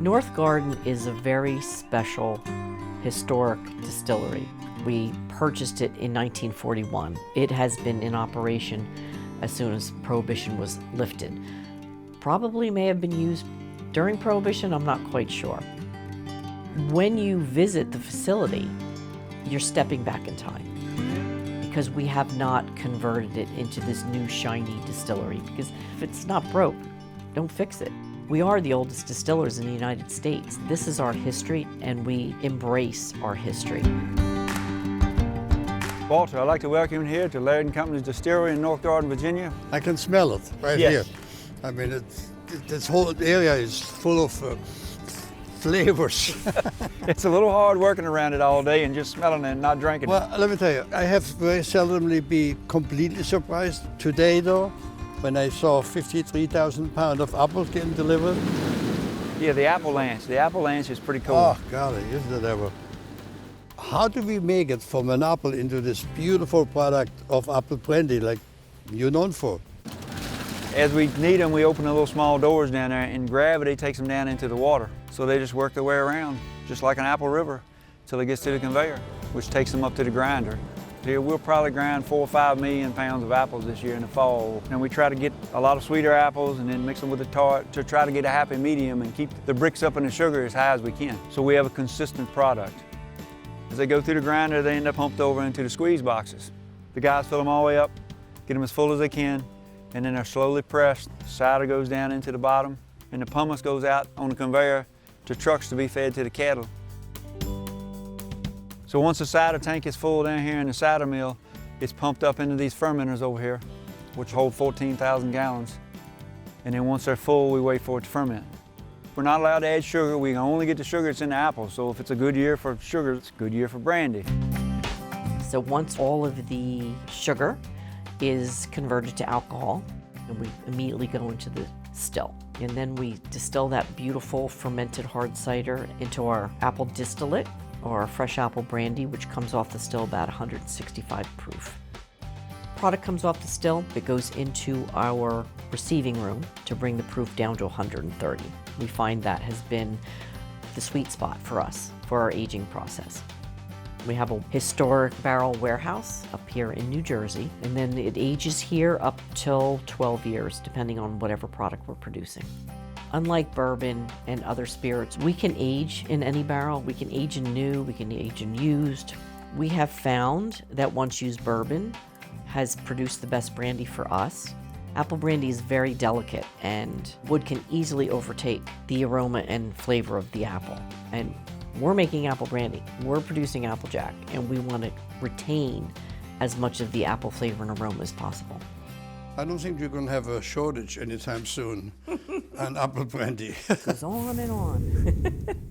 North Garden is a very special historic distillery. We purchased it in 1941. It has been in operation as soon as Prohibition was lifted. Probably may have been used during Prohibition, I'm not quite sure. When you visit the facility, you're stepping back in time because we have not converted it into this new shiny distillery, because if it's not broke, don't fix it. We are the oldest distillers in the United States. This is our history, and we embrace our history. Walter, I'd like to welcome you here to Laird & Company's Distillery in North Garden, Virginia. I can smell it right Yes. here. I mean, this whole area is full of flavors. It's a little hard working around it all day and just smelling it and not drinking Well, let me tell you, I have very seldomly be completely surprised. Today, though, when I saw 53,000 pounds of apples getting delivered. it. Yeah, the apple lanch is pretty cool. Oh, golly, isn't it ever? How do we make it from an apple into this beautiful product of apple brandy like you're known for? As we need them, we open the little small doors down there, and gravity takes them down into the water. So they just work their way around, just like an apple river, till it gets to the conveyor, which takes them up to the grinder. Here, we'll probably grind 4 or 5 million pounds of apples this year in the fall. And we try to get a lot of sweeter apples and then mix them with the tart to try to get a happy medium and keep the bricks up in the sugar as high as we can. So we have a consistent product. As they go through the grinder, they end up humped over into the squeeze boxes. The guys fill them all the way up, get them as full as they can, and then they're slowly pressed. Cider goes down into the bottom, and the pumice goes out on the conveyor to trucks to be fed to the cattle. So once the cider tank is full down here in the cider mill, it's pumped up into these fermenters over here, which hold 14,000 gallons. And then once they're full, we wait for it to ferment. We're not allowed to add sugar. We can only get the sugar that's in the apple. So if it's a good year for sugar, it's a good year for brandy. So once all of the sugar is converted to alcohol, and we immediately go into the still. And then we distill that beautiful fermented hard cider into our apple distillate, or our fresh apple brandy, which comes off the still about 165 proof. Product comes off the still, it goes into our receiving room to bring the proof down to 130. We find that has been the sweet spot for us, for our aging process. We have a historic barrel warehouse up here in New Jersey, and then it ages here up till 12 years, depending on whatever product we're producing. Unlike bourbon and other spirits, we can age in any barrel. We can age in new, we can age in used. We have found that once used bourbon has produced the best brandy for us. Apple brandy is very delicate, and wood can easily overtake the aroma and flavor of the apple. And we're making apple brandy, we're producing Applejack, and we want to retain as much of the apple flavor and aroma as possible. I don't think you're going to have a shortage anytime soon on apple brandy. Goes on and on.